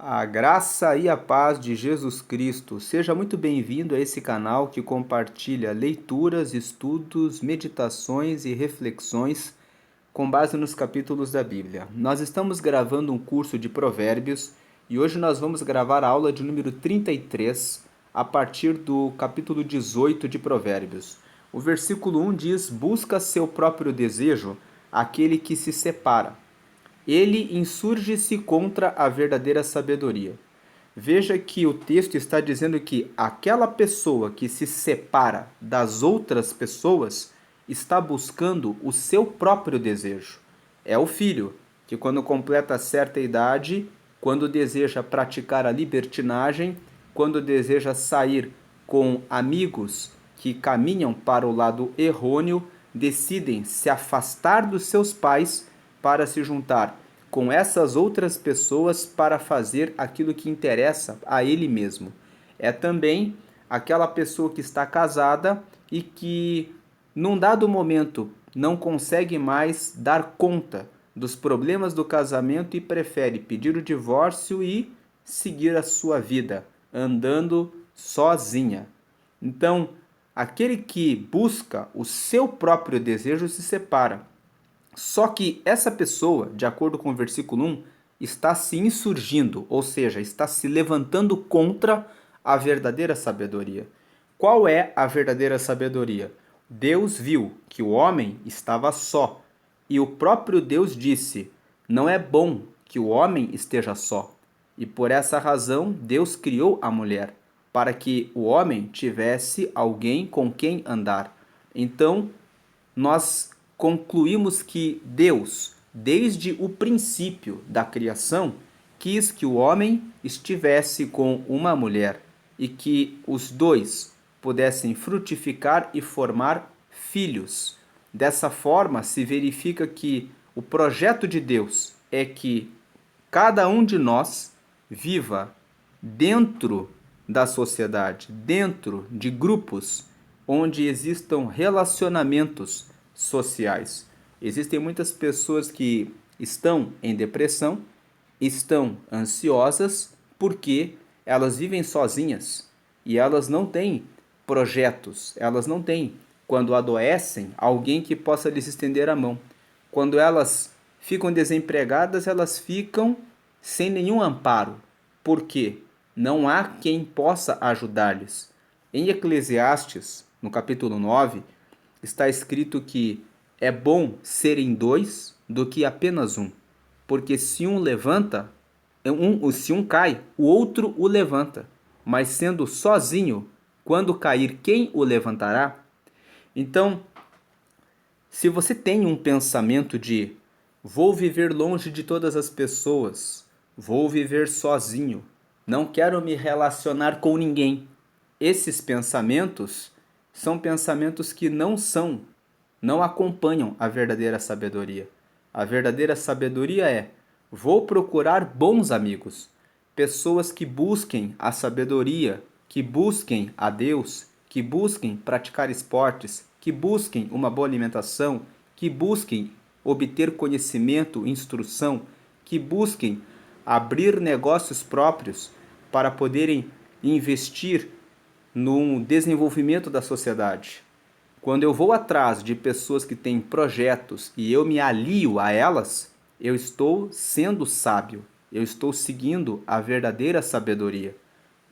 A graça e a paz de Jesus Cristo. Seja muito bem-vindo a esse canal que compartilha leituras, estudos, meditações e reflexões com base nos capítulos da Bíblia. Nós estamos gravando um curso de Provérbios e hoje nós vamos gravar a aula de número 33 a partir do capítulo 18 de Provérbios. O versículo 1 diz: Busca seu próprio desejo aquele que se separa. Ele insurge-se contra a verdadeira sabedoria. Veja que o texto está dizendo que aquela pessoa que se separa das outras pessoas está buscando o seu próprio desejo. É o filho que, quando completa certa idade, quando deseja praticar a libertinagem, quando deseja sair com amigos que caminham para o lado errôneo, decidem se afastar dos seus pais para se juntar com essas outras pessoas para fazer aquilo que interessa a ele mesmo. É também aquela pessoa que está casada e que, num dado momento, não consegue mais dar conta dos problemas do casamento e prefere pedir o divórcio e seguir a sua vida, andando sozinha. Então, aquele que busca o seu próprio desejo se separa. Só que essa pessoa, de acordo com o versículo 1, está se insurgindo, ou seja, está se levantando contra a verdadeira sabedoria. Qual é a verdadeira sabedoria? Deus viu que o homem estava só, e o próprio Deus disse: Não é bom que o homem esteja só. E por essa razão, Deus criou a mulher, para que o homem tivesse alguém com quem andar. Então, nós concluímos que Deus, desde o princípio da criação, quis que o homem estivesse com uma mulher e que os dois pudessem frutificar e formar filhos. Dessa forma, se verifica que o projeto de Deus é que cada um de nós viva dentro da sociedade, dentro de grupos onde existam relacionamentos sociais. Existem muitas pessoas que estão em depressão, estão ansiosas porque elas vivem sozinhas e elas não têm projetos, elas não têm, quando adoecem, alguém que possa lhes estender a mão. Quando elas ficam desempregadas, elas ficam sem nenhum amparo. Por quê? Não há quem possa ajudar-lhes. Em Eclesiastes, no capítulo 9, está escrito que é bom serem dois do que apenas um, porque se um levanta, se um cai, o outro o levanta, mas sendo sozinho, quando cair, quem o levantará? Então, se você tem um pensamento de vou viver longe de todas as pessoas, vou viver sozinho, não quero me relacionar com ninguém, esses pensamentos são pensamentos que não acompanham a verdadeira sabedoria. A verdadeira sabedoria é: vou procurar bons amigos, pessoas que busquem a sabedoria, que busquem a Deus, que busquem praticar esportes, que busquem uma boa alimentação, que busquem obter conhecimento, instrução, que busquem abrir negócios próprios para poderem investir no desenvolvimento da sociedade. Quando eu vou atrás de pessoas que têm projetos e eu me alio a elas, eu estou sendo sábio, eu estou seguindo a verdadeira sabedoria.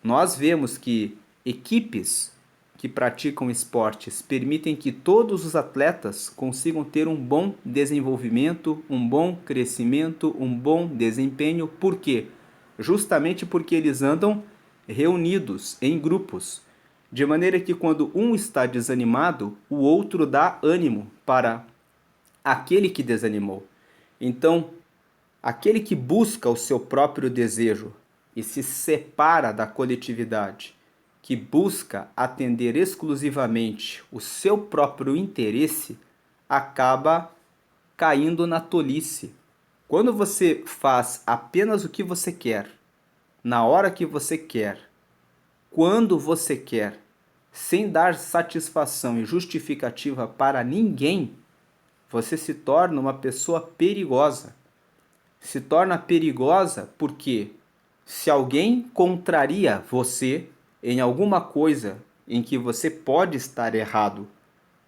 Nós vemos que equipes que praticam esportes permitem que todos os atletas consigam ter um bom desenvolvimento, um bom crescimento, um bom desempenho. Por quê? Justamente porque eles andam reunidos em grupos, de maneira que quando um está desanimado, o outro dá ânimo para aquele que desanimou. Então, aquele que busca o seu próprio desejo e se separa da coletividade, que busca atender exclusivamente o seu próprio interesse, acaba caindo na tolice. Quando você faz apenas o que você quer, na hora que você quer, quando você quer, sem dar satisfação e justificativa para ninguém, você se torna uma pessoa perigosa. Se torna perigosa porque Se alguém contraria você em alguma coisa em que você pode estar errado,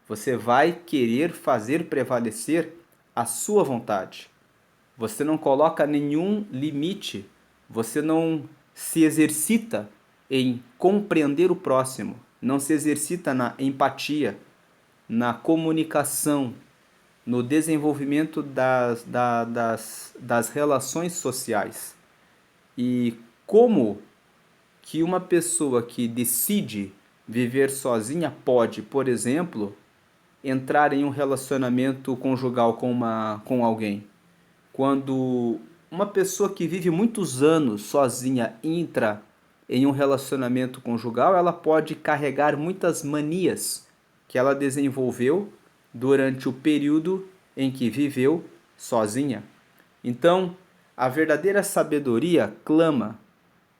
você vai querer fazer prevalecer a sua vontade. Você não coloca nenhum limite, você não se exercita em compreender o próximo, não se exercita na empatia, na comunicação, no desenvolvimento das relações sociais. E como que uma pessoa que decide viver sozinha pode, por exemplo, entrar em um relacionamento conjugal com alguém? Quando uma pessoa que vive muitos anos sozinha entra em um relacionamento conjugal, ela pode carregar muitas manias que ela desenvolveu durante o período em que viveu sozinha. Então, a verdadeira sabedoria clama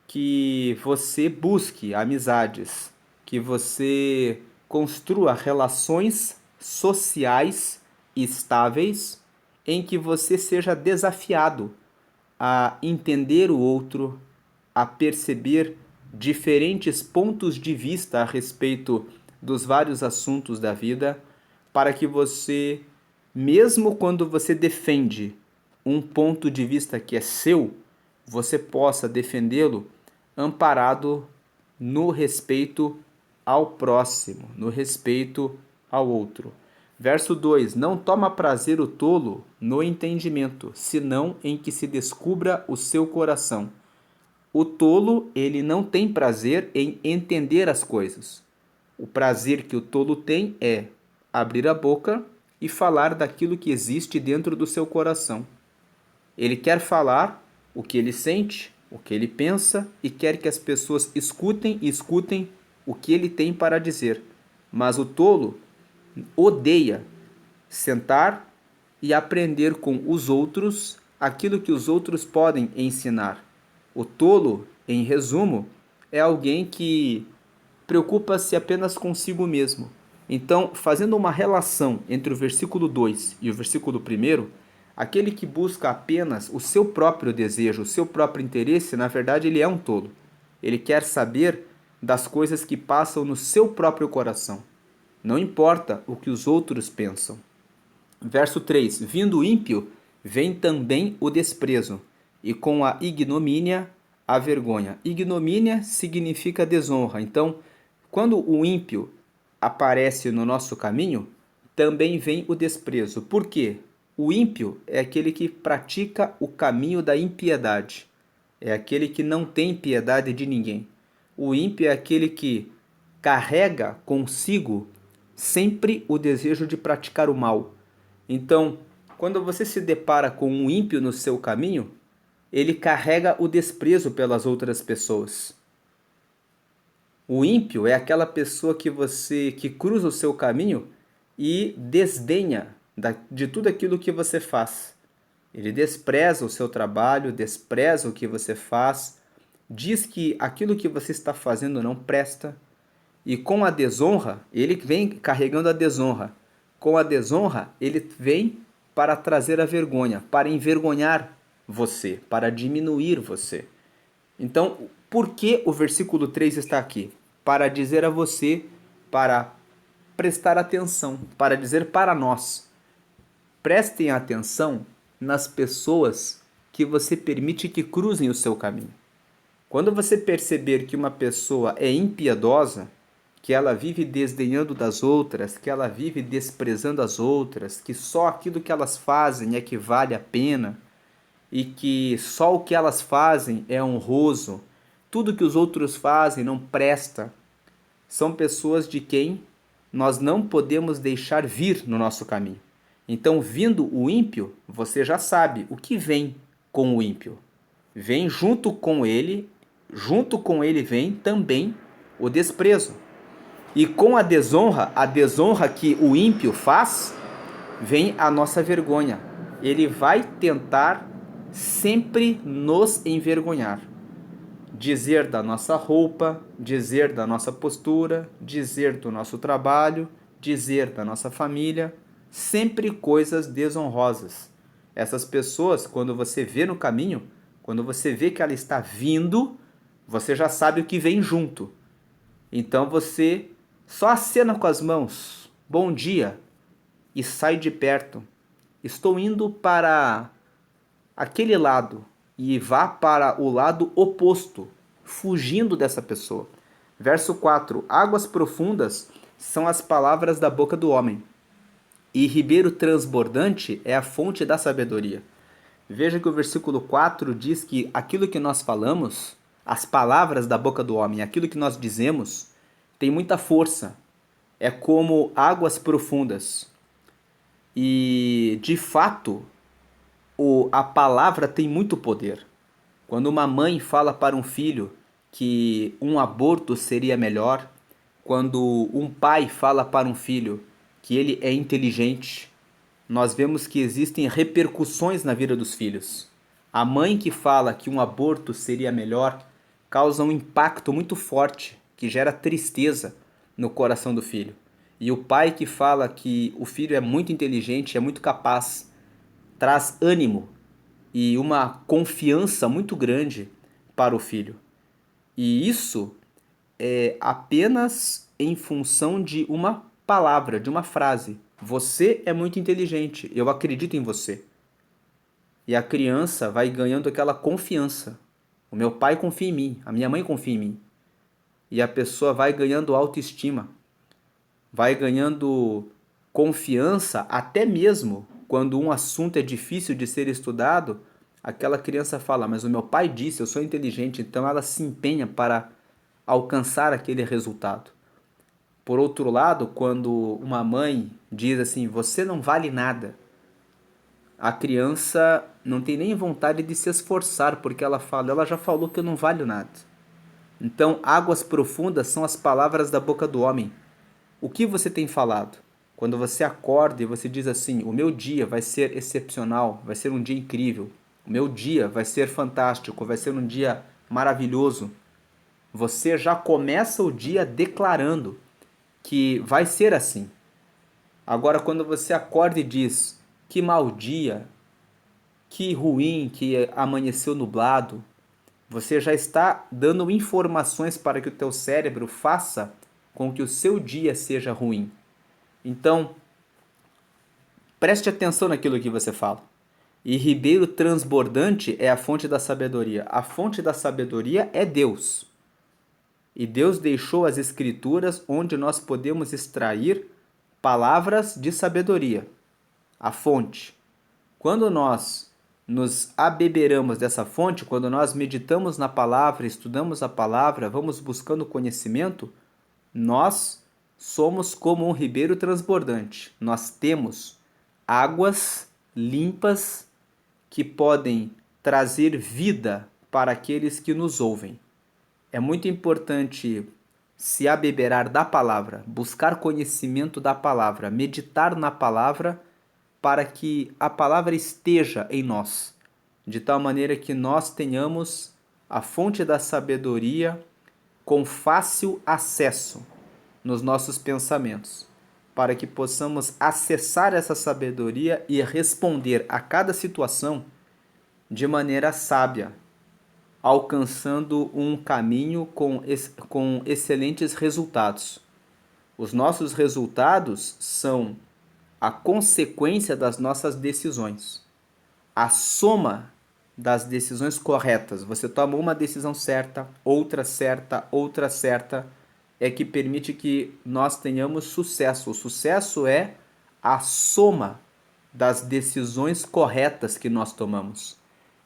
que você busque amizades, que você construa relações sociais estáveis em que você seja desafiado a entender o outro, a perceber diferentes pontos de vista a respeito dos vários assuntos da vida, para que você, mesmo quando você defende um ponto de vista que é seu, você possa defendê-lo amparado no respeito ao próximo, no respeito ao outro. Verso 2: Não toma prazer o tolo no entendimento, senão em que se descubra o seu coração. O tolo, ele não tem prazer em entender as coisas. O prazer que o tolo tem é abrir a boca e falar daquilo que existe dentro do seu coração. Ele quer falar o que ele sente, o que ele pensa e quer que as pessoas escutem e escutem o que ele tem para dizer. Mas o tolo odeia sentar e aprender com os outros aquilo que os outros podem ensinar. O tolo, em resumo, é alguém que preocupa-se apenas consigo mesmo. Então, fazendo uma relação entre o versículo 2 e o versículo 1, aquele que busca apenas o seu próprio desejo, o seu próprio interesse, na verdade ele é um tolo. Ele quer saber das coisas que passam no seu próprio coração. Não importa o que os outros pensam. Verso 3: Vindo o ímpio, vem também o desprezo, e com a ignomínia, a vergonha. Ignomínia significa desonra. Então, quando o ímpio aparece no nosso caminho, também vem o desprezo. Por quê? O ímpio é aquele que pratica o caminho da impiedade. É aquele que não tem piedade de ninguém. O ímpio é aquele que carrega consigo sempre o desejo de praticar o mal. Então, quando você se depara com um ímpio no seu caminho, ele carrega o desprezo pelas outras pessoas. O ímpio é aquela pessoa que cruza o seu caminho e desdenha de tudo aquilo que você faz. Ele despreza o seu trabalho, despreza o que você faz, diz que aquilo que você está fazendo não presta. E com a desonra, ele vem carregando a desonra. Com a desonra, ele vem para trazer a vergonha, para envergonhar você, para diminuir você. Então, por que o versículo 3 está aqui? Para dizer a você, para prestar atenção, para dizer para nós: prestem atenção nas pessoas que você permite que cruzem o seu caminho. Quando você perceber que uma pessoa é impiedosa, que ela vive desdenhando das outras, que ela vive desprezando as outras, que só aquilo que elas fazem é que vale a pena e que só o que elas fazem é honroso, tudo que os outros fazem não presta, são pessoas de quem nós não podemos deixar vir no nosso caminho. Então, vindo o ímpio, você já sabe o que vem com o ímpio. Vem junto com ele vem também o desprezo. E com a desonra que o ímpio faz, vem a nossa vergonha. Ele vai tentar sempre nos envergonhar. Dizer da nossa roupa, dizer da nossa postura, dizer do nosso trabalho, dizer da nossa família, sempre coisas desonrosas. Essas pessoas, quando você vê no caminho, Quando você vê que ela está vindo, você já sabe o que vem junto. Então você só acena com as mãos, bom dia, e sai de perto. Estou indo para aquele lado e vá para o lado oposto, fugindo dessa pessoa. Verso 4: Águas profundas são as palavras da boca do homem, e ribeiro transbordante é a fonte da sabedoria. Veja que o versículo 4 diz que aquilo que nós falamos, as palavras da boca do homem, aquilo que nós dizemos, tem muita força. É como águas profundas. E, de fato, a palavra tem muito poder. Quando uma mãe fala para um filho que um aborto seria melhor, quando um pai fala para um filho que ele é inteligente, nós vemos que existem repercussões na vida dos filhos. A mãe que fala que um aborto seria melhor causa um impacto muito forte, que gera tristeza no coração do filho. E o pai que fala que o filho é muito inteligente, é muito capaz, traz ânimo e uma confiança muito grande para o filho. E isso é apenas em função de uma palavra, de uma frase. Você é muito inteligente, eu acredito em você. E a criança vai ganhando aquela confiança. O meu pai confia em mim, a minha mãe confia em mim. E a pessoa vai ganhando autoestima, vai ganhando confiança, até mesmo quando um assunto é difícil de ser estudado, aquela criança fala, mas o meu pai disse, eu sou inteligente, então ela se empenha para alcançar aquele resultado. Por outro lado, quando uma mãe diz assim, você não vale nada, a criança não tem nem vontade de se esforçar, porque ela fala, ela já falou que eu não valho nada. Então, águas profundas são as palavras da boca do homem. O que você tem falado? Quando você acorda e você diz assim, o meu dia vai ser excepcional, vai ser um dia incrível, o meu dia vai ser fantástico, vai ser um dia maravilhoso. Você já começa o dia declarando que vai ser assim. Agora, quando você acorda e diz, que mau dia, que ruim, que amanheceu nublado, você já está dando informações para que o teu cérebro faça com que o seu dia seja ruim. Então, preste atenção naquilo que você fala. E ribeiro transbordante é a fonte da sabedoria. A fonte da sabedoria é Deus. E Deus deixou as escrituras onde nós podemos extrair palavras de sabedoria. A fonte. Quando nós nos abeberamos dessa fonte, quando nós meditamos na palavra, estudamos a palavra, vamos buscando conhecimento, nós somos como um ribeiro transbordante. Nós temos águas limpas que podem trazer vida para aqueles que nos ouvem. É muito importante se abeberar da palavra, buscar conhecimento da palavra, meditar na palavra para que a palavra esteja em nós, de tal maneira que nós tenhamos a fonte da sabedoria com fácil acesso nos nossos pensamentos, para que possamos acessar essa sabedoria e responder a cada situação de maneira sábia, alcançando um caminho com excelentes resultados. Os nossos resultados são a consequência das nossas decisões. A soma das decisões corretas. Você toma uma decisão certa, outra certa, outra certa, é que permite que nós tenhamos sucesso. O sucesso é a soma das decisões corretas que nós tomamos.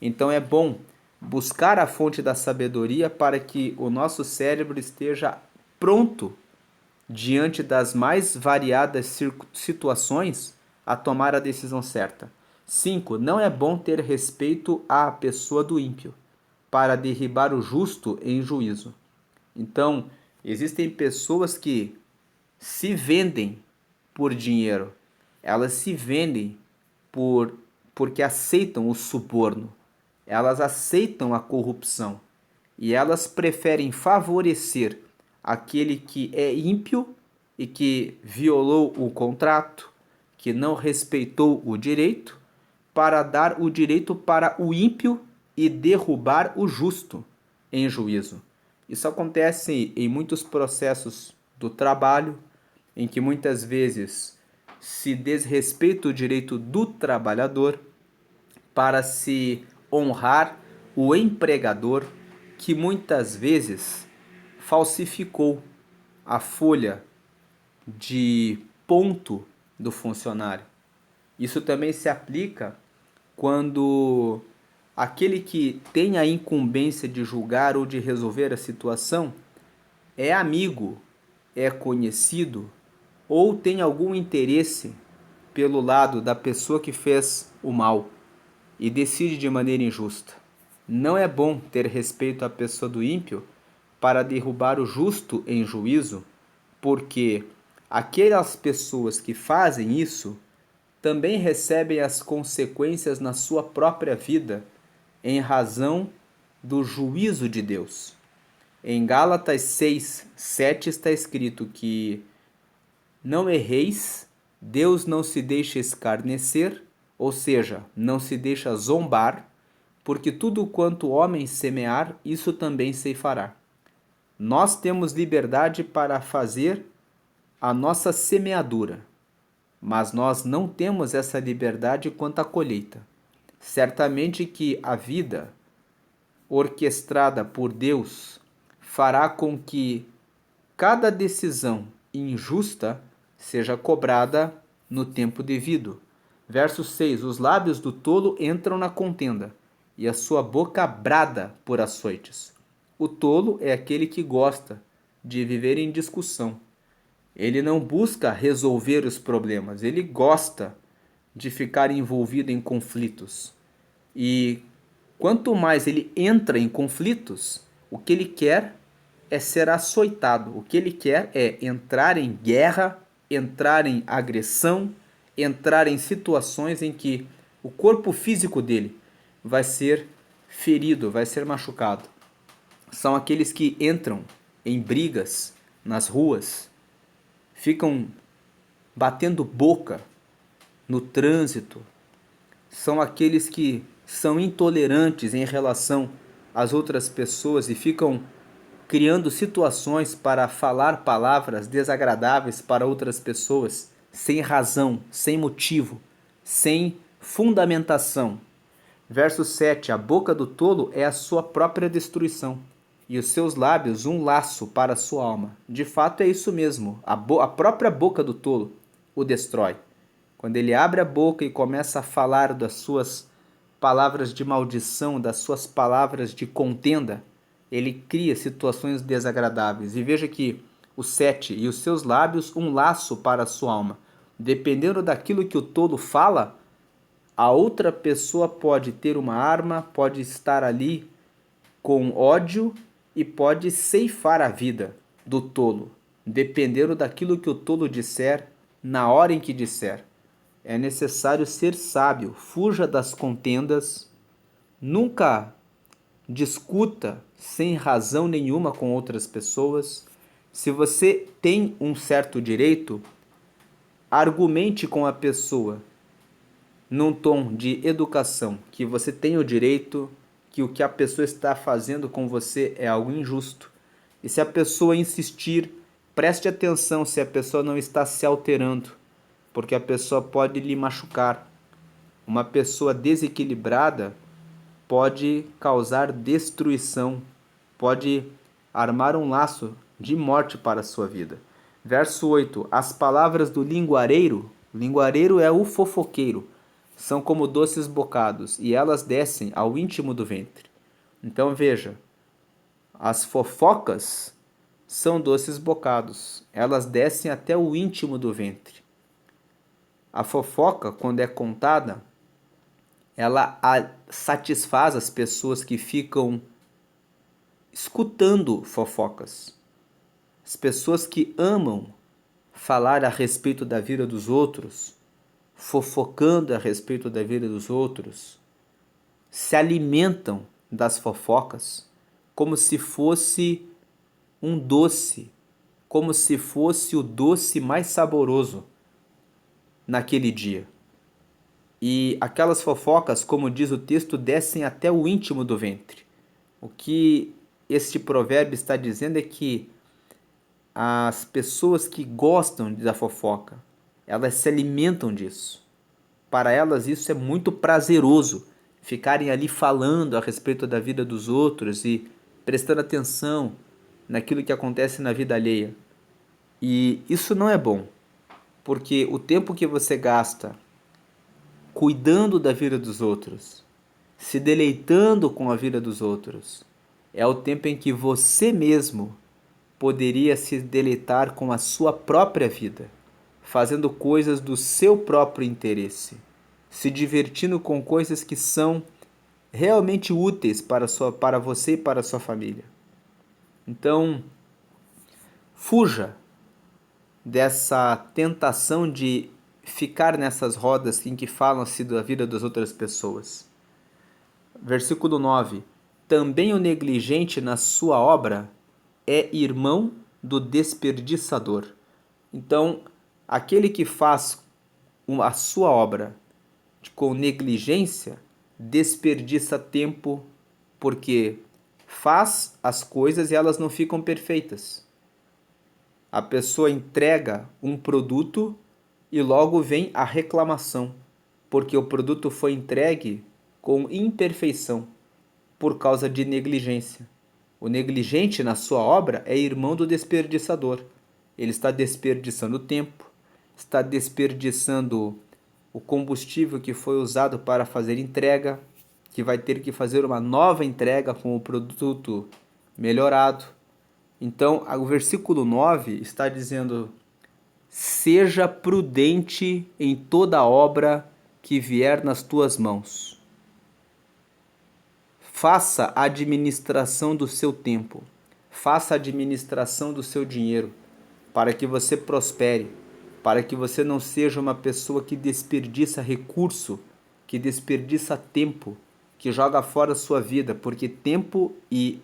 Então é bom buscar a fonte da sabedoria para que o nosso cérebro esteja pronto diante das mais variadas situações a tomar a decisão certa. 5. Não é bom ter respeito à pessoa do ímpio, para derribar o justo em juízo. Então, existem pessoas que se vendem por dinheiro. Elas se vendem porque aceitam o suborno. Elas aceitam a corrupção. E elas preferem favorecer aquele que é ímpio e que violou o contrato, que não respeitou o direito, para dar o direito para o ímpio e derrubar o justo em juízo. Isso acontece em muitos processos do trabalho, em que muitas vezes se desrespeita o direito do trabalhador para se honrar o empregador, que muitas vezes falsificou a folha de ponto do funcionário. Isso também se aplica quando aquele que tem a incumbência de julgar ou de resolver a situação é amigo, é conhecido ou tem algum interesse pelo lado da pessoa que fez o mal e decide de maneira injusta. Não é bom ter respeito à pessoa do ímpio para derrubar o justo em juízo, porque aquelas pessoas que fazem isso também recebem as consequências na sua própria vida em razão do juízo de Deus. Em Gálatas 6:7 está escrito que não erreis, Deus não se deixa escarnecer, ou seja, não se deixa zombar, porque tudo quanto o homem semear, isso também ceifará. Nós temos liberdade para fazer a nossa semeadura, mas nós não temos essa liberdade quanto à colheita. Certamente que a vida orquestrada por Deus fará com que cada decisão injusta seja cobrada no tempo devido. Verso 6: os lábios do tolo entram na contenda, e a sua boca brada por açoites. O tolo é aquele que gosta de viver em discussão. Ele não busca resolver os problemas, ele gosta de ficar envolvido em conflitos. E quanto mais ele entra em conflitos, o que ele quer é ser açoitado. O que ele quer é entrar em guerra, entrar em agressão, entrar em situações em que o corpo físico dele vai ser ferido, vai ser machucado. São aqueles que entram em brigas nas ruas, ficam batendo boca no trânsito. São aqueles que são intolerantes em relação às outras pessoas e ficam criando situações para falar palavras desagradáveis para outras pessoas, sem razão, sem motivo, sem fundamentação. Verso 7: a boca do tolo é a sua própria destruição, e os seus lábios um laço para a sua alma. De fato é isso mesmo, a própria boca do tolo o destrói. Quando ele abre a boca e começa a falar das suas palavras de maldição, das suas palavras de contenda, ele cria situações desagradáveis. E veja que o 7: e os seus lábios um laço para a sua alma. Dependendo daquilo que o tolo fala, a outra pessoa pode ter uma arma, pode estar ali com ódio e pode ceifar a vida do tolo, dependendo daquilo que o tolo disser, na hora em que disser. É necessário ser sábio, fuja das contendas, nunca discuta sem razão nenhuma com outras pessoas. Se você tem um certo direito, argumente com a pessoa num tom de educação, que você tem o direito, que o que a pessoa está fazendo com você é algo injusto. E se a pessoa insistir, preste atenção se a pessoa não está se alterando, porque a pessoa pode lhe machucar. Uma pessoa desequilibrada pode causar destruição, pode armar um laço de morte para a sua vida. Verso 8: as palavras do linguareiro é o fofoqueiro, são como doces bocados, e elas descem ao íntimo do ventre. Então veja, as fofocas são doces bocados, elas descem até o íntimo do ventre. A fofoca, quando é contada, ela satisfaz as pessoas que ficam escutando fofocas. As pessoas que amam falar a respeito da vida dos outros, fofocando a respeito da vida dos outros, se alimentam das fofocas como se fosse um doce, como se fosse o doce mais saboroso naquele dia. E aquelas fofocas, como diz o texto, descem até o íntimo do ventre. O que este provérbio está dizendo é que as pessoas que gostam da fofoca, elas se alimentam disso. Para elas isso é muito prazeroso, ficarem ali falando a respeito da vida dos outros e prestando atenção naquilo que acontece na vida alheia. E isso não é bom, porque o tempo que você gasta cuidando da vida dos outros, se deleitando com a vida dos outros, é o tempo em que você mesmo poderia se deleitar com a sua própria vida, fazendo coisas do seu próprio interesse, se divertindo com coisas que são realmente úteis para você e para a sua família. Então, fuja dessa tentação de ficar nessas rodas em que falam-se da vida das outras pessoas. Versículo 9: Também o negligente na sua obra é irmão do desperdiçador. Então, aquele que faz a sua obra com negligência desperdiça tempo, porque faz as coisas e elas não ficam perfeitas. A pessoa entrega um produto e logo vem a reclamação, porque o produto foi entregue com imperfeição por causa de negligência. O negligente na sua obra é irmão do desperdiçador. Ele está desperdiçando tempo, está desperdiçando o combustível que foi usado para fazer entrega, que vai ter que fazer uma nova entrega com o produto melhorado. Então, o versículo 9 está dizendo: seja prudente em toda obra que vier nas tuas mãos. Faça a administração do seu tempo, faça a administração do seu dinheiro, para que você prospere, para que você não seja uma pessoa que desperdiça recurso, que desperdiça tempo, que joga fora a sua vida, porque tempo e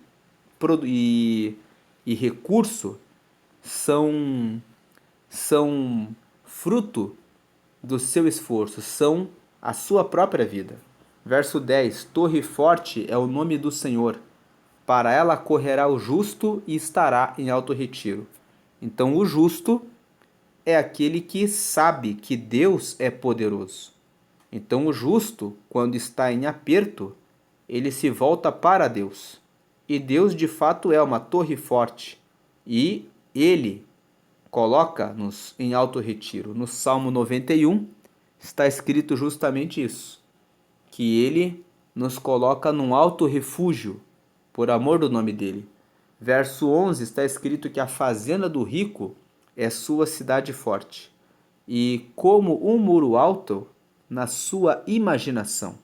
recurso são fruto do seu esforço, são a sua própria vida. Verso 10: Torre forte é o nome do Senhor, para ela correrá o justo e estará em alto retiro. Então, o justo é aquele que sabe que Deus é poderoso. Então, o justo, quando está em aperto, ele se volta para Deus. E Deus, de fato, é uma torre forte. E ele coloca-nos em alto retiro. No Salmo 91 está escrito justamente isso, que ele nos coloca num alto refúgio, por amor do nome dele. Verso 11 está escrito que a fazenda do rico é sua cidade forte, e como um muro alto na sua imaginação.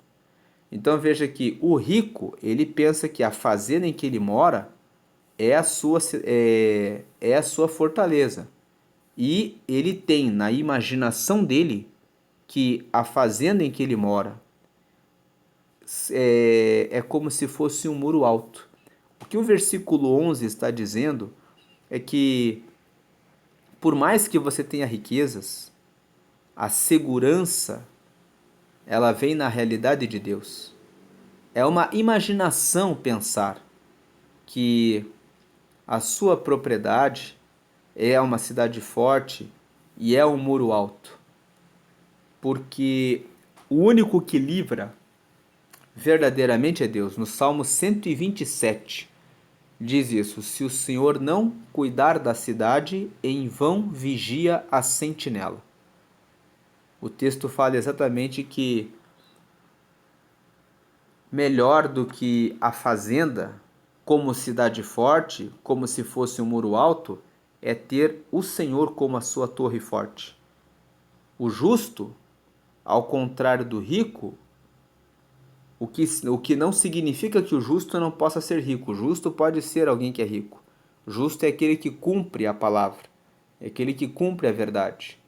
Então veja que o rico, ele pensa que a fazenda em que ele mora é a sua fortaleza. E ele tem na imaginação dele que a fazenda em que ele mora é como se fosse um muro alto. O que o versículo 11 está dizendo é que, por mais que você tenha riquezas, a segurança, ela vem na realidade de Deus. É uma imaginação pensar que a sua propriedade é uma cidade forte e é um muro alto. Porque o único que livra verdadeiramente é Deus. No Salmo 127 diz isso: se o Senhor não cuidar da cidade, em vão vigia a sentinela. O texto fala exatamente que melhor do que a fazenda, como cidade forte, como se fosse um muro alto, é ter o Senhor como a sua torre forte. O justo, ao contrário do rico, o que não significa que o justo não possa ser rico. O justo pode ser alguém que é rico. O justo é aquele que cumpre a palavra, é aquele que cumpre a verdade.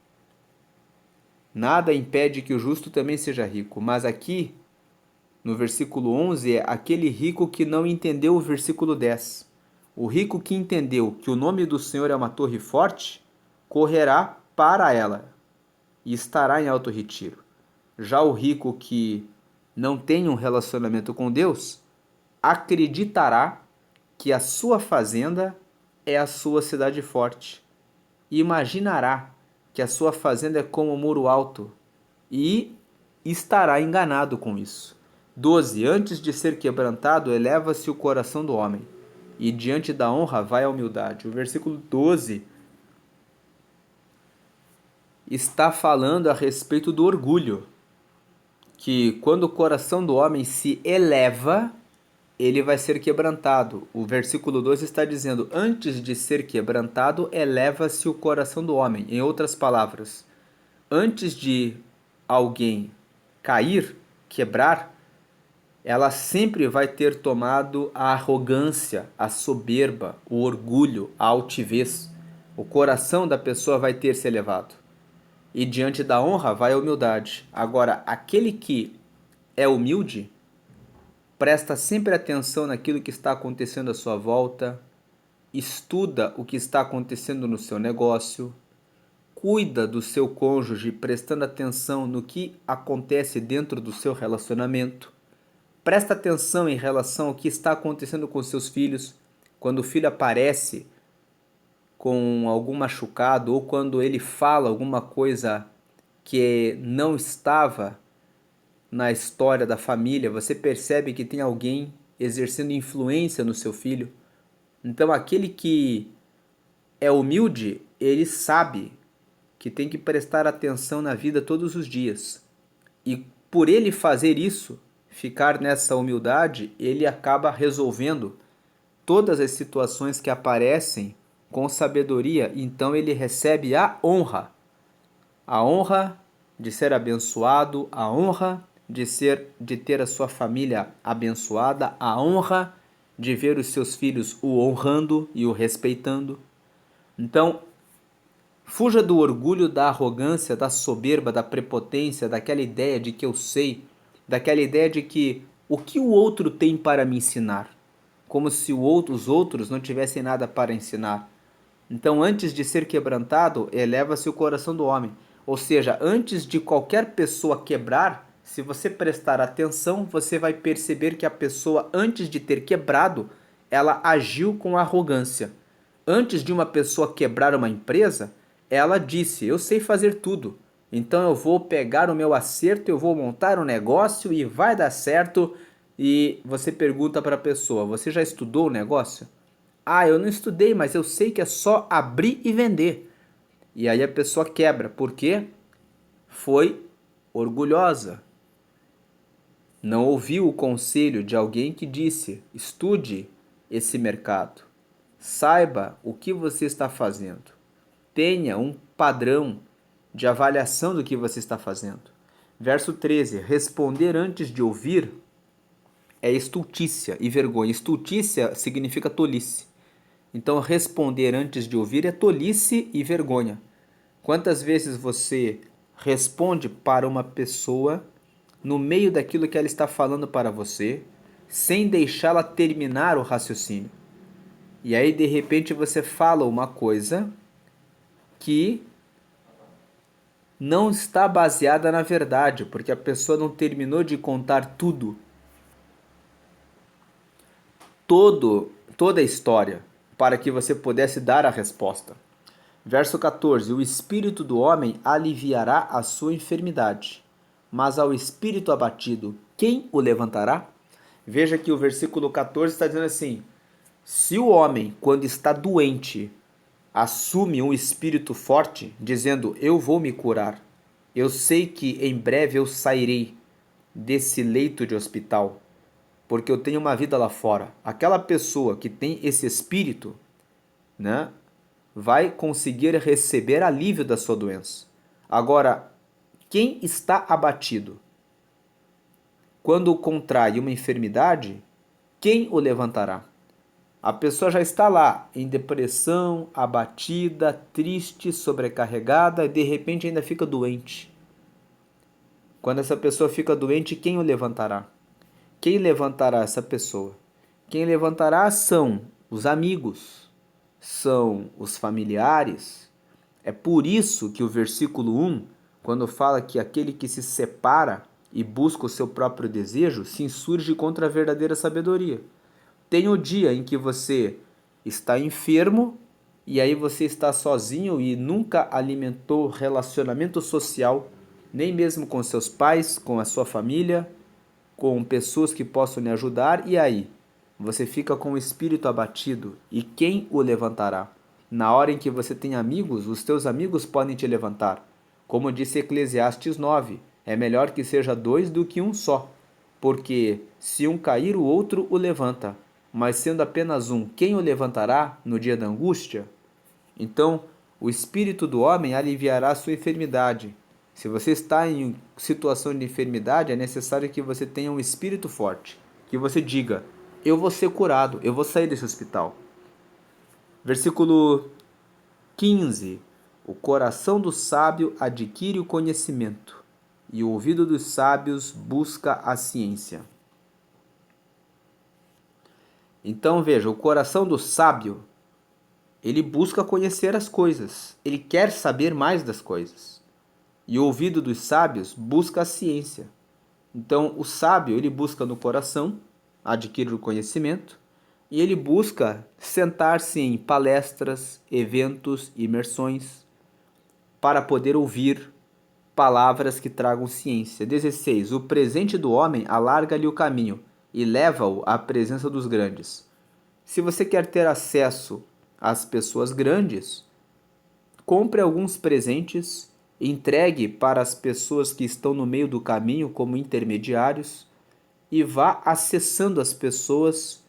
Nada impede que o justo também seja rico, mas aqui, no versículo 11, é aquele rico que não entendeu o versículo 10. O rico que entendeu que o nome do Senhor é uma torre forte, correrá para ela e estará em alto retiro. Já o rico que não tem um relacionamento com Deus acreditará que a sua fazenda é a sua cidade forte e imaginará que a sua fazenda é como um muro alto e estará enganado com isso. 12. Antes de ser quebrantado, eleva-se o coração do homem, e diante da honra vai a humildade. O versículo 12 está falando a respeito do orgulho, que quando o coração do homem se eleva, ele vai ser quebrantado. O versículo 2 está dizendo, antes de ser quebrantado, eleva-se o coração do homem. Em outras palavras, antes de alguém cair, quebrar, ela sempre vai ter tomado a arrogância, a soberba, o orgulho, a altivez. O coração da pessoa vai ter se elevado. E diante da honra vai a humildade. Agora, aquele que é humilde, presta sempre atenção naquilo que está acontecendo à sua volta, estuda o que está acontecendo no seu negócio, cuida do seu cônjuge prestando atenção no que acontece dentro do seu relacionamento, presta atenção em relação ao que está acontecendo com seus filhos, quando o filho aparece com algum machucado ou quando ele fala alguma coisa que não estava na história da família, você percebe que tem alguém exercendo influência no seu filho. Então, aquele que é humilde, ele sabe que tem que prestar atenção na vida todos os dias. E por ele fazer isso, ficar nessa humildade, ele acaba resolvendo todas as situações que aparecem com sabedoria. Então, ele recebe a honra de ser abençoado, a honra de ter a sua família abençoada, a honra de ver os seus filhos o honrando e o respeitando. Então, fuja do orgulho, da arrogância, da soberba, da prepotência, daquela ideia de que eu sei, daquela ideia de que o que o outro tem para me ensinar, como se os outros não tivessem nada para ensinar. Então, antes de ser quebrantado, eleva-se o coração do homem. Ou seja, antes de qualquer pessoa quebrar, se você prestar atenção, você vai perceber que a pessoa, antes de ter quebrado, ela agiu com arrogância. Antes de uma pessoa quebrar uma empresa, ela disse, eu sei fazer tudo, então eu vou pegar o meu acerto, eu vou montar um negócio e vai dar certo. E você pergunta para a pessoa, você já estudou o negócio? Ah, eu não estudei, mas eu sei que é só abrir e vender. E aí a pessoa quebra, porque foi orgulhosa. Não ouviu o conselho de alguém que disse, estude esse mercado. Saiba o que você está fazendo. Tenha um padrão de avaliação do que você está fazendo. Verso 13. Responder antes de ouvir é estultícia e vergonha. Estultícia significa tolice. Então, responder antes de ouvir é tolice e vergonha. Quantas vezes você responde para uma pessoa no meio daquilo que ela está falando para você, sem deixá-la terminar o raciocínio? E aí, de repente, você fala uma coisa que não está baseada na verdade, porque a pessoa não terminou de contar toda a história, para que você pudesse dar a resposta. Verso 14: o espírito do homem aliviará a sua enfermidade, mas ao espírito abatido, quem o levantará? Veja que o versículo 14 está dizendo assim: se o homem, quando está doente, assume um espírito forte, dizendo, eu vou me curar, eu sei que em breve eu sairei desse leito de hospital, porque eu tenho uma vida lá fora. Aquela pessoa que tem esse espírito, né, vai conseguir receber alívio da sua doença. Agora, quem está abatido, quando contrai uma enfermidade, quem o levantará? A pessoa já está lá em depressão, abatida, triste, sobrecarregada e de repente ainda fica doente. Quando essa pessoa fica doente, quem o levantará? Quem levantará essa pessoa? Quem levantará são os amigos, são os familiares. É por isso que o versículo 1 quando fala que aquele que se separa e busca o seu próprio desejo se insurge contra a verdadeira sabedoria. Tem o dia em que você está enfermo e aí você está sozinho e nunca alimentou relacionamento social, nem mesmo com seus pais, com a sua família, com pessoas que possam lhe ajudar, e aí? Você fica com o espírito abatido, e quem o levantará? Na hora em que você tem amigos, os teus amigos podem te levantar. Como disse Eclesiastes 9, é melhor que seja dois do que um só, porque se um cair, o outro o levanta. Mas sendo apenas um, quem o levantará no dia da angústia? Então, o espírito do homem aliviará a sua enfermidade. Se você está em situação de enfermidade, é necessário que você tenha um espírito forte, que você diga: eu vou ser curado, eu vou sair desse hospital. Versículo 15. O coração do sábio adquire o conhecimento, e o ouvido dos sábios busca a ciência. Então veja, o coração do sábio, ele busca conhecer as coisas, ele quer saber mais das coisas. E o ouvido dos sábios busca a ciência. Então, o sábio, ele busca no coração adquirir o conhecimento e ele busca sentar-se em palestras, eventos, imersões para poder ouvir palavras que tragam ciência. 16. O presente do homem alarga-lhe o caminho e leva-o à presença dos grandes. Se você quer ter acesso às pessoas grandes, compre alguns presentes, entregue para as pessoas que estão no meio do caminho como intermediários e vá acessando as pessoas,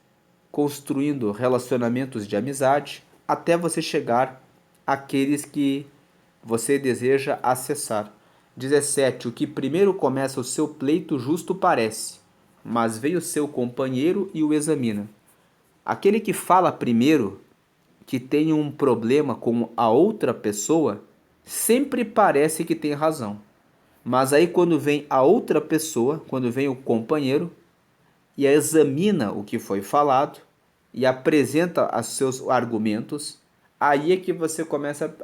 construindo relacionamentos de amizade até você chegar àqueles que você deseja acessar. 17. O que primeiro começa o seu pleito justo parece, mas veio seu companheiro e o examina. Aquele que fala primeiro, que tem um problema com a outra pessoa, sempre parece que tem razão. Mas aí quando vem a outra pessoa, quando vem o companheiro, e examina o que foi falado, e apresenta os seus argumentos, aí é que você começa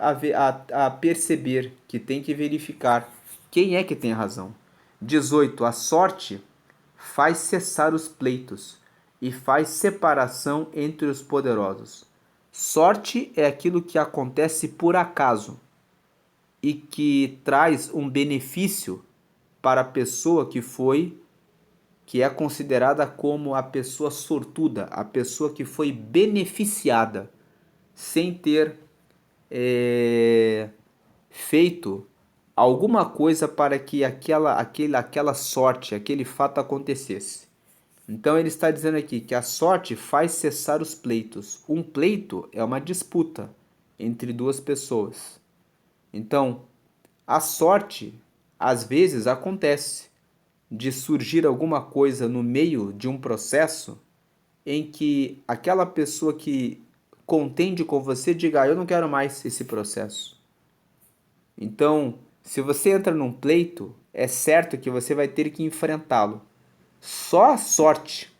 a perceber que tem que verificar quem é que tem razão. 18. A sorte faz cessar os pleitos e faz separação entre os poderosos. Sorte é aquilo que acontece por acaso e que traz um benefício para a pessoa que é considerada como a pessoa sortuda, a pessoa que foi beneficiada sem ter feito alguma coisa para que aquela sorte, aquele fato acontecesse. Então ele está dizendo aqui que a sorte faz cessar os pleitos. Um pleito é uma disputa entre duas pessoas. Então, a sorte às vezes acontece de surgir alguma coisa no meio de um processo em que aquela pessoa que contende com você diga: eu não quero mais esse processo. Então, se você entra num pleito, é certo que você vai ter que enfrentá-lo. Só a sorte,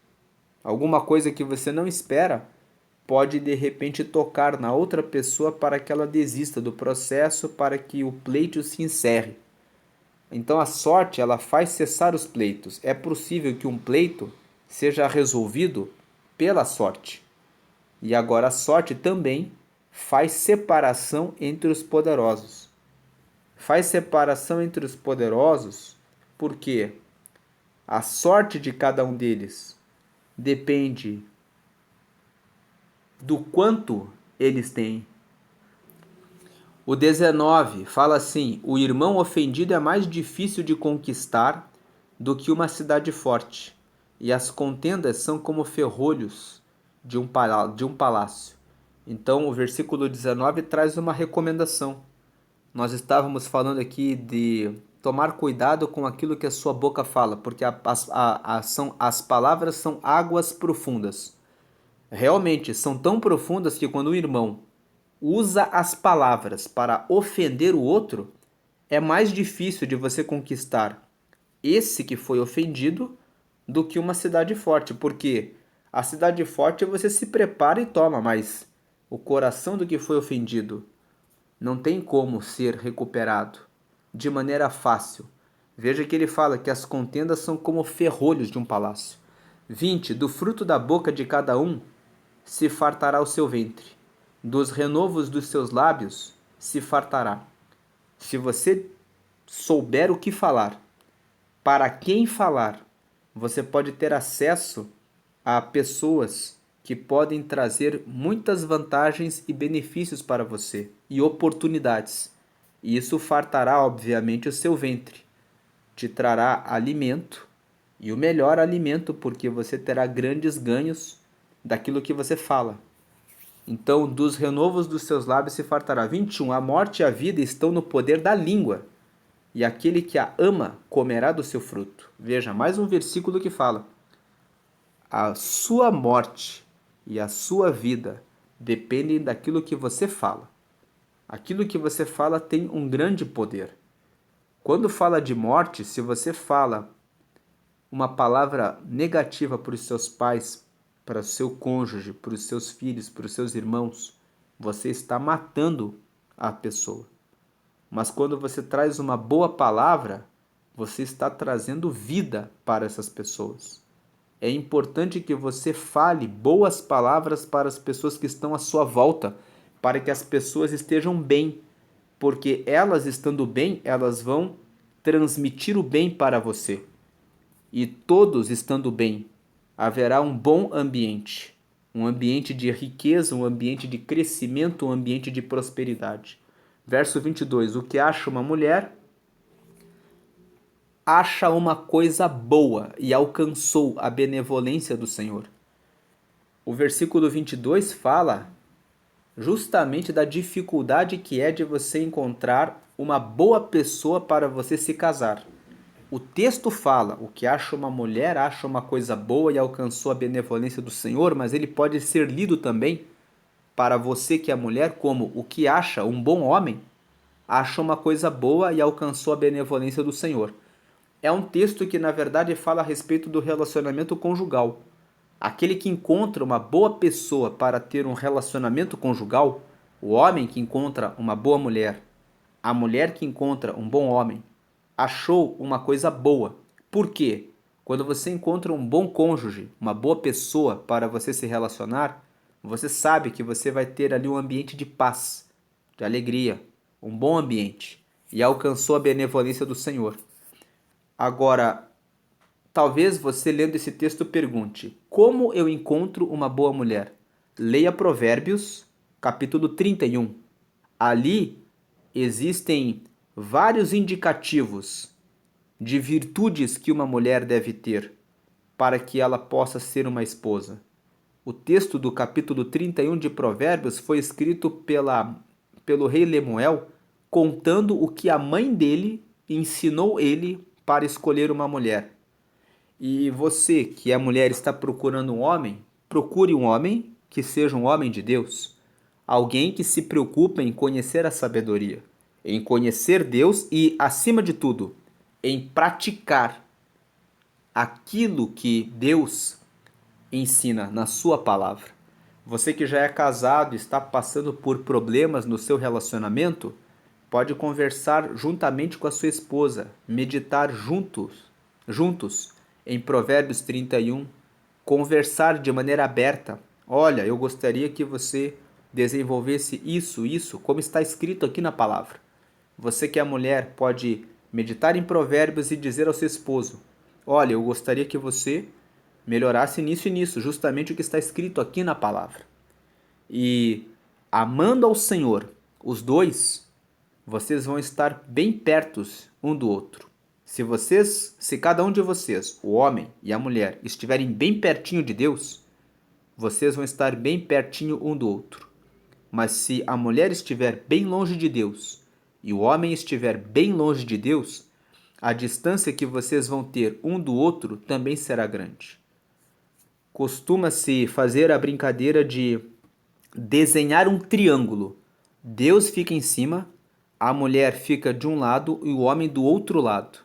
alguma coisa que você não espera, pode de repente tocar na outra pessoa para que ela desista do processo, para que o pleito se encerre. Então a sorte, ela faz cessar os pleitos. É possível que um pleito seja resolvido pela sorte. E agora a sorte também faz separação entre os poderosos. Faz separação entre os poderosos porque a sorte de cada um deles depende do quanto eles têm. O 19 fala assim: o irmão ofendido é mais difícil de conquistar do que uma cidade forte, e as contendas são como ferrolhos de um palácio. Então o versículo 19 traz uma recomendação. Nós estávamos falando aqui de tomar cuidado com aquilo que a sua boca fala, porque as palavras são águas profundas. Realmente são tão profundas que quando o irmão usa as palavras para ofender o outro, é mais difícil de você conquistar esse que foi ofendido do que uma cidade forte, porque a cidade forte você se prepara e toma, mas o coração do que foi ofendido não tem como ser recuperado. de maneira fácil. Veja que ele fala que as contendas são como ferrolhos de um palácio. 20. Do fruto da boca de cada um se fartará o seu ventre, dos renovos dos seus lábios se fartará. Se você souber o que falar, para quem falar, você pode ter acesso a pessoas que podem trazer muitas vantagens e benefícios para você e oportunidades. E isso fartará, obviamente, o seu ventre. Te trará alimento e o melhor alimento, porque você terá grandes ganhos daquilo que você fala. Então, dos renovos dos seus lábios se fartará. 21. A morte e a vida estão no poder da língua, e aquele que a ama comerá do seu fruto. Veja, mais um versículo que fala: a sua morte e a sua vida dependem daquilo que você fala. Aquilo que você fala tem um grande poder. Quando fala de morte, se você fala uma palavra negativa para os seus pais, para o seu cônjuge, para os seus filhos, para os seus irmãos, você está matando a pessoa. Mas quando você traz uma boa palavra, você está trazendo vida para essas pessoas. É importante que você fale boas palavras para as pessoas que estão à sua volta, para que as pessoas estejam bem, porque elas estando bem, elas vão transmitir o bem para você. E todos estando bem, haverá um bom ambiente, um ambiente de riqueza, um ambiente de crescimento, um ambiente de prosperidade. Verso 22, o que acha uma mulher, acha uma coisa boa e alcançou a benevolência do Senhor. O versículo 22 fala justamente da dificuldade que é de você encontrar uma boa pessoa para você se casar. O texto fala, o que acha uma mulher, acha uma coisa boa e alcançou a benevolência do Senhor, mas ele pode ser lido também para você que é mulher como o que acha um bom homem, acha uma coisa boa e alcançou a benevolência do Senhor. É um texto que, na verdade, fala a respeito do relacionamento conjugal. Aquele que encontra uma boa pessoa para ter um relacionamento conjugal, o homem que encontra uma boa mulher, a mulher que encontra um bom homem, achou uma coisa boa. Por quê? Quando você encontra um bom cônjuge, uma boa pessoa para você se relacionar, você sabe que você vai ter ali um ambiente de paz, de alegria, um bom ambiente, e alcançou a benevolência do Senhor. Agora, talvez você lendo esse texto pergunte: como eu encontro uma boa mulher? Leia Provérbios, capítulo 31. Ali existem vários indicativos de virtudes que uma mulher deve ter para que ela possa ser uma esposa. O texto do capítulo 31 de Provérbios foi escrito pelo rei Lemuel, contando o que a mãe dele ensinou ele para escolher uma mulher. E você, que é mulher, está procurando um homem, procure um homem que seja um homem de Deus. Alguém que se preocupe em conhecer a sabedoria, em conhecer Deus e, acima de tudo, em praticar aquilo que Deus ensina na sua palavra. Você que já é casado e está passando por problemas no seu relacionamento, pode conversar juntamente com a sua esposa, meditar juntos em Provérbios 31, conversar de maneira aberta. Olha, eu gostaria que você desenvolvesse isso, como está escrito aqui na palavra. Você que é mulher pode meditar em Provérbios e dizer ao seu esposo: olha, eu gostaria que você melhorasse nisso e nisso, justamente o que está escrito aqui na palavra. E amando ao Senhor, os dois, vocês vão estar bem pertos um do outro. Se cada um de vocês, o homem e a mulher, estiverem bem pertinho de Deus, vocês vão estar bem pertinho um do outro. Mas se a mulher estiver bem longe de Deus e o homem estiver bem longe de Deus, a distância que vocês vão ter um do outro também será grande. Costuma-se fazer a brincadeira de desenhar um triângulo. Deus fica em cima, a mulher fica de um lado e o homem do outro lado.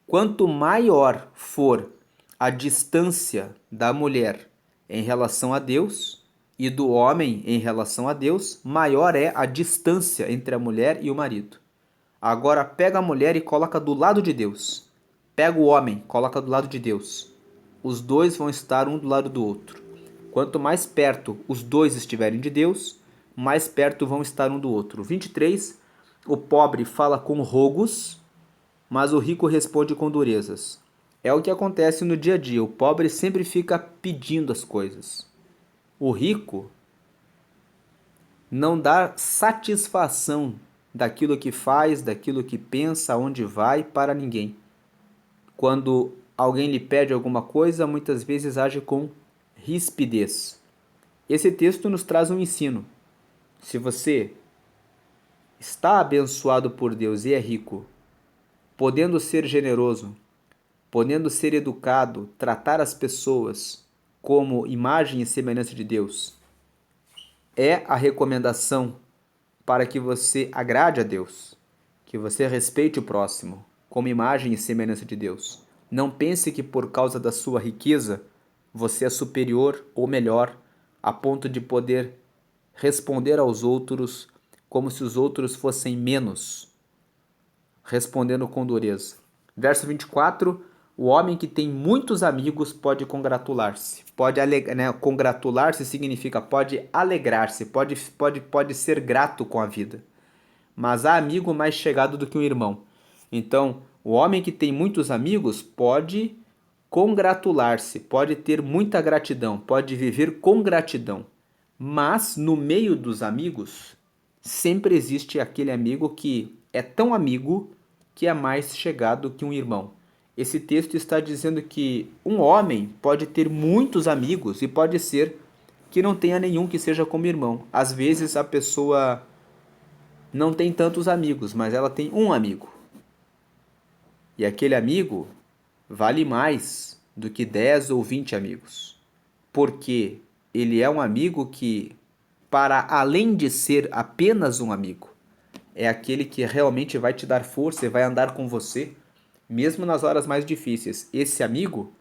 Quanto maior for a distância da mulher em relação a Deus e do homem em relação a Deus, maior é a distância entre a mulher e o marido. Agora pega a mulher e coloca do lado de Deus. Pega o homem, coloca do lado de Deus. Os dois vão estar um do lado do outro. Quanto mais perto os dois estiverem de Deus, mais perto vão estar um do outro. 23. O pobre fala com rogos, mas o rico responde com durezas. É o que acontece no dia a dia. O pobre sempre fica pedindo as coisas. O rico não dá satisfação daquilo que faz, daquilo que pensa, aonde vai, para ninguém. Quando alguém lhe pede alguma coisa, muitas vezes age com rispidez. Esse texto nos traz um ensino. Se você está abençoado por Deus e é rico, podendo ser generoso, podendo ser educado, tratar as pessoas como imagem e semelhança de Deus, é a recomendação para que você agrade a Deus, que você respeite o próximo como imagem e semelhança de Deus. Não pense que por causa da sua riqueza você é superior ou melhor a ponto de poder responder aos outros como se os outros fossem menos, respondendo com dureza. Verso 24, o homem que tem muitos amigos pode congratular-se. Congratular-se significa pode alegrar-se, pode ser grato com a vida. Mas há amigo mais chegado do que um irmão. Então, o homem que tem muitos amigos pode congratular-se, pode ter muita gratidão, pode viver com gratidão. Mas no meio dos amigos, sempre existe aquele amigo que é tão amigo que é mais chegado que um irmão. Esse texto está dizendo que um homem pode ter muitos amigos e pode ser que não tenha nenhum que seja como irmão. Às vezes a pessoa não tem tantos amigos, mas ela tem um amigo. E aquele amigo vale mais do que 10 ou 20 amigos. Porque ele é um amigo que, para além de ser apenas um amigo, é aquele que realmente vai te dar força e vai andar com você, mesmo nas horas mais difíceis. Esse amigo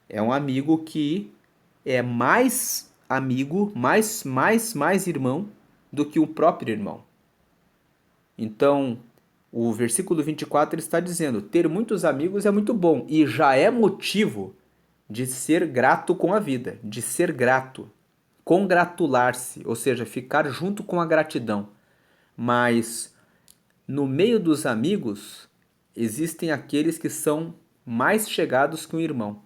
é um amigo que é mais amigo, mais irmão do que o próprio irmão. Então, o versículo 24 está dizendo: ter muitos amigos é muito bom e já é motivo de ser grato com a vida, de ser grato, congratular-se, ou seja, ficar junto com a gratidão. Mas no meio dos amigos existem aqueles que são mais chegados que um irmão.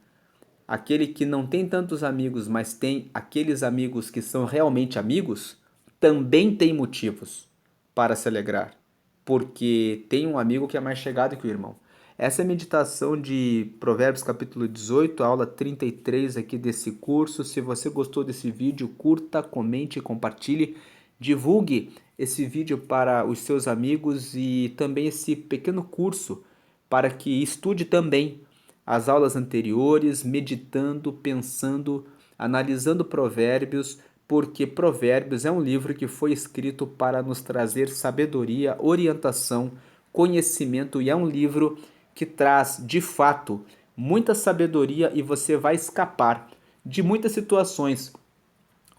Aquele que não tem tantos amigos, mas tem aqueles amigos que são realmente amigos, também tem motivos para se alegrar, porque tem um amigo que é mais chegado que o irmão. Essa é a meditação de Provérbios capítulo 18, aula 33 aqui desse curso. Se você gostou desse vídeo, curta, comente, compartilhe, divulgue esse vídeo para os seus amigos e também esse pequeno curso para que estude também as aulas anteriores, meditando, pensando, analisando Provérbios, porque Provérbios é um livro que foi escrito para nos trazer sabedoria, orientação, conhecimento, e é um livro que traz, de fato, muita sabedoria, e você vai escapar de muitas situações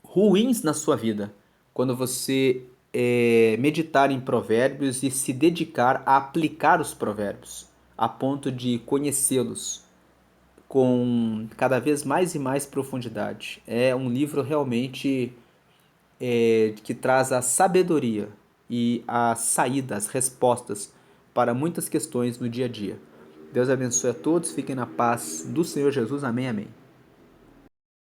ruins na sua vida quando você meditar em Provérbios e se dedicar a aplicar os Provérbios, a ponto de conhecê-los com cada vez mais e mais profundidade. É um livro realmente que traz a sabedoria e a saída, as respostas para muitas questões no dia a dia. Deus abençoe a todos, fiquem na paz do Senhor Jesus. Amém, amém.